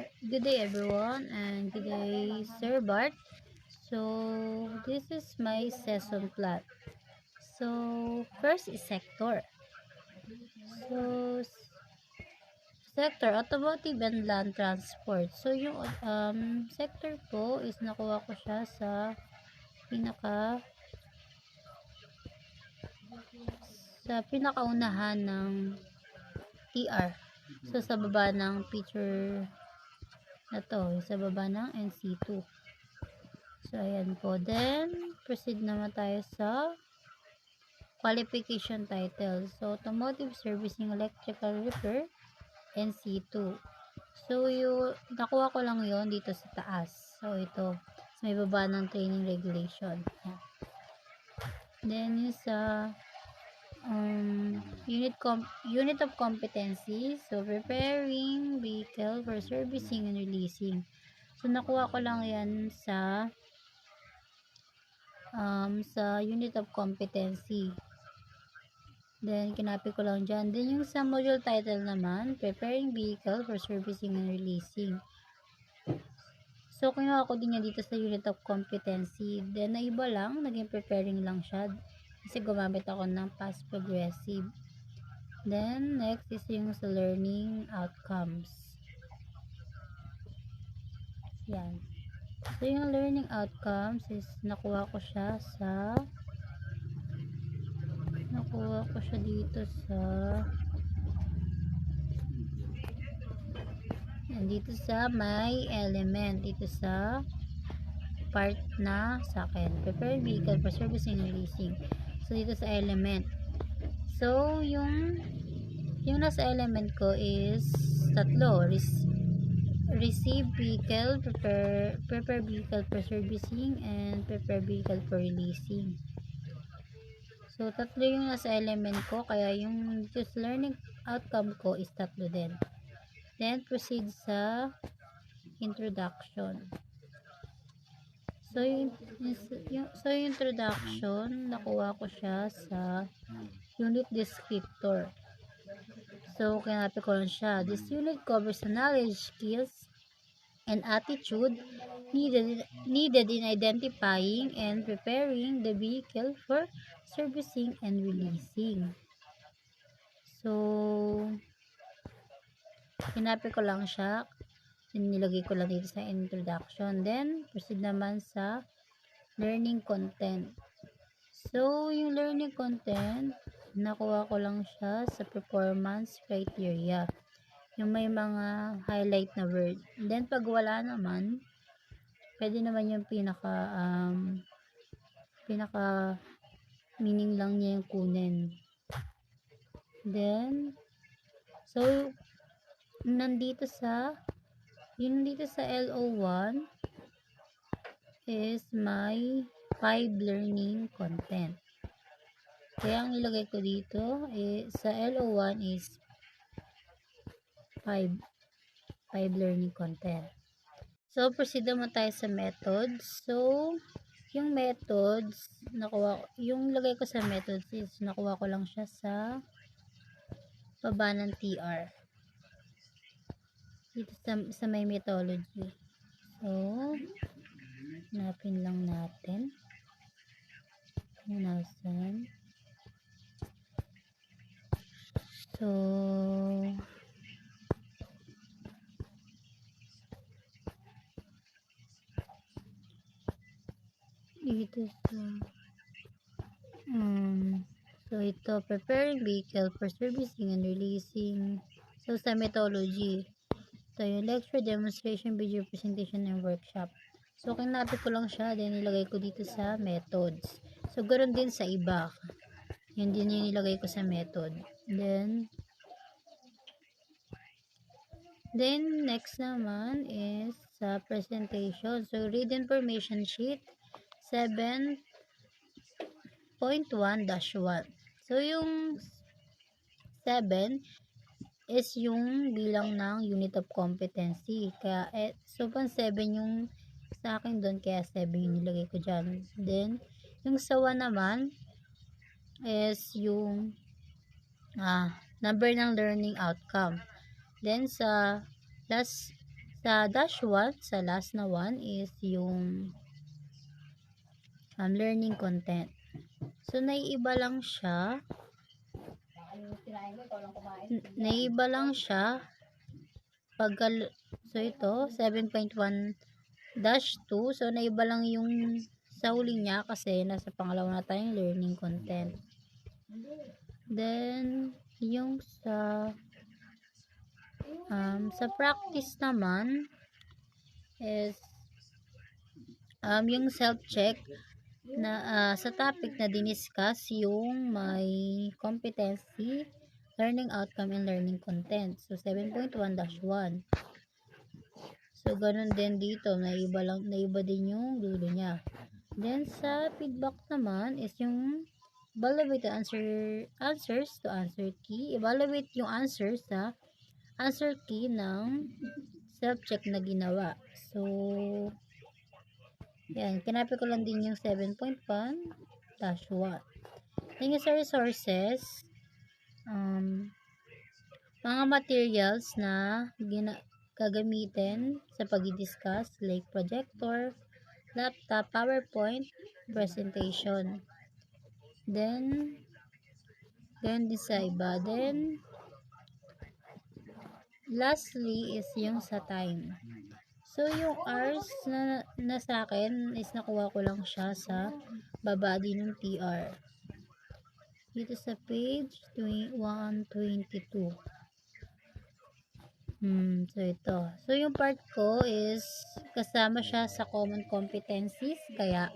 Good day everyone, and good day Sir Bart. So this is my session plan. So first is sector. So sector automotive and land transport. So yung sector ko is nakuha ko siya sa pinakaunahan ng TR. So sa baba ng picture na to, sa baba ng NC2. So, ayan po. Then, proceed naman tayo sa qualification title. So, automotive servicing electrical repair NC2. So, nakuha ko lang yon dito sa taas. So, ito. So, may baba ng training regulation. Ayan. Then, yung sa unit of competency. So, preparing vehicle for servicing and releasing. So, nakuha ko lang yan sa unit of competency. Then, kinapi ko lang dyan. Then, yung sa module title naman, preparing vehicle for servicing and releasing. So, kinuha ko din yan dito sa unit of competency. Then, na iba lang, naging preparing lang siya. Kasi gumamit ako ng past progressive. Then, next is yung sa learning outcomes. Yan. So, yung learning outcomes is nakuha ko siya dito sa dito sa may element, dito sa part na sa akin, prepare vehicle for servicing and leasing. So, dito sa element. So, yung nasa element ko is tatlo. Receive vehicle, prepare vehicle for servicing, and prepare vehicle for releasing. So, tatlo yung nasa element ko, kaya yung just learning outcome ko is tatlo din. Then, proceed sa introduction. So, yung introduction, nakuha ko siya sa unit descriptor. So, kinapi ko lang siya. This unit covers the knowledge, skills, and attitude needed in identifying and preparing the vehicle for servicing and releasing. So, kinapi ko lang siya. Nilagay ko lang dito sa introduction. Then, proceed naman sa learning content. So, yung learning content, nakuha ko lang siya sa performance criteria. Yung may mga highlight na word. Then, pag wala naman, pwede naman yung pinaka meaning lang niya yung kunin. Then, so, nandito sa LO1 is my 5 learning content. Kaya ang ilagay ko dito sa LO1 is 5 learning content. So, proceed naman tayo sa methods. So, yung methods, yung lagay ko sa methods is nakuha ko lang siya sa baba ng TR. Dito sa may methodology. So, hanapin lang natin kung nasan. So, dito sa so ito, preparing vehicle for servicing and releasing. So, sa methodology, ito yung lecture, demonstration, video presentation, and workshop. So, kinapi ko lang siya, then nilagay ko dito sa methods. So, ganoon din sa iba. Yun din yung nilagay ko sa method. Then, next naman is sa presentation. So, read information sheet 7.1-1. So, yung 7 is yung bilang ng unit of competency. Kaya, so, pang 7 yung sa akin doon, kaya 7 yung nilagay ko dyan. Then, yung sa 1 naman is yung number ng learning outcome. Then, sa Sa dash 1, sa last na 1 is yung learning content. So, naiiba lang siya. So, ito, 7.1-2. So, naiba lang yung sa huli niya kasi nasa pangalawa na tayong learning content. Then, yung sa practice naman is yung self-check na sa topic na diniscuss yung may competency, learning outcome, and learning content. So, 7.1-1. So, ganun din dito. Naiba din yung dulo niya. Then, sa feedback naman is yung evaluate the answers to answer key. Evaluate yung answers sa answer key ng self-check na ginawa. So, yan. Kinapit ko lang din yung 7.1-1. Then, yung sa resources, mga materials na gagamitin sa pag-discuss like projector, laptop, PowerPoint, presentation. Then, ganun din sa iba. Then, lastly is yung sa time. So, yung hours na sa akin is nakuha ko lang siya sa baba din ng TR. Dito sa page 122. So, ito. So, yung part ko is kasama siya sa common competencies. Kaya,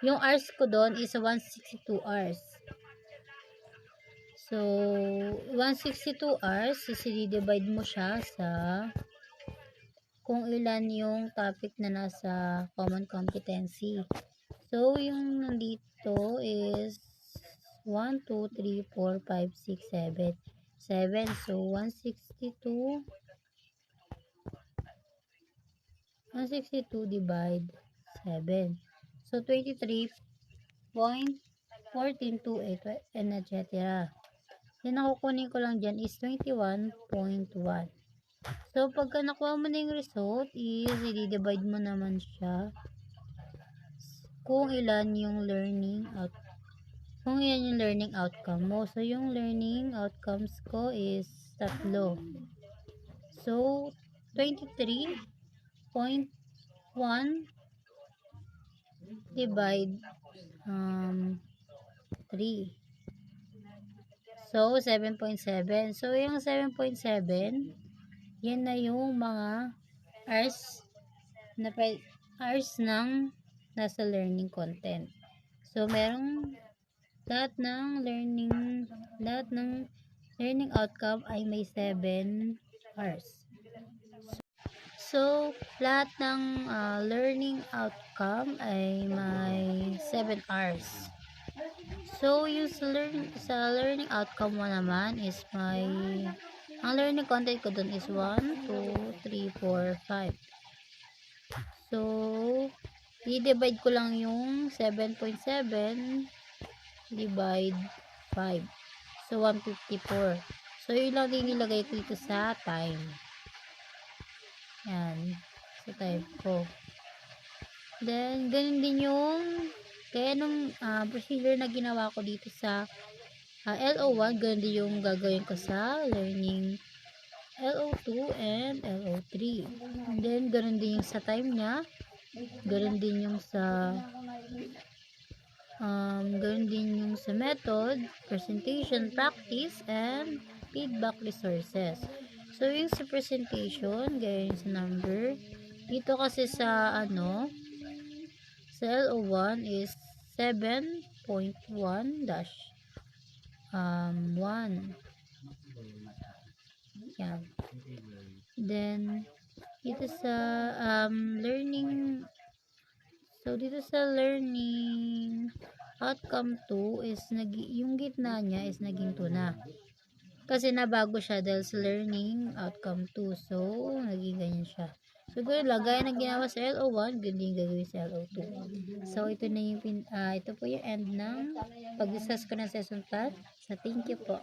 yung hours ko doon is 162 hours. So, 162 hours, i-divide mo siya sa kung ilan yung topic na nasa common competency. So, yung nandito is 1, 2, 3, 4, 5, 6, 7. So, 162 divide 7. So, 23.1428 and etc. Then, nakukunin ko lang dyan is 21.1. So, pagka nakuha mo na yung result, is i-divide mo naman siya kung ilan yung learning outcome mo. So, yung learning outcomes ko is 3. So, 23.1 divide 3. So, 7.7. So, yung 7.7, yan na yung mga hours ng nasa learning content. So, merong lahat ng learning outcome ay may 7 hours. So, lahat ng learning outcome ay may 7 hours. So, yung sa learning outcome mo naman is ang learning content ko dun is 1, 2, 3, 4, 5. So, i-divide ko lang yung 7.7 divide 5. So, 154. So, yun lang din nilagay ko dito sa time. Yan. Sa time ko. Then, ganun din yung kaya nung procedure na ginawa ko dito sa LO1, ganun din yung gagawin ko sa learning LO2 and LO3. And then, ganun din yung sa time niya. Ganun din yung sa method, presentation, practice, and feedback resources. So, yung sa presentation, gaya yung sa number. Dito kasi sa sa LO1 is 7.1-1. Yan. Then, dito sa learning, so dito sa learning outcome 2 is yung gitna niya is naging 2 na. Kasi nabago siya dahil sa learning outcome 2. So, naging ganyan siya. So, gano'n lang. Gaya na ginawa sa LO1, ganyan din gagawin sa LO2. So, ito na yung ito po yung end ng pag-discuss ko ng session 3. So, thank you po.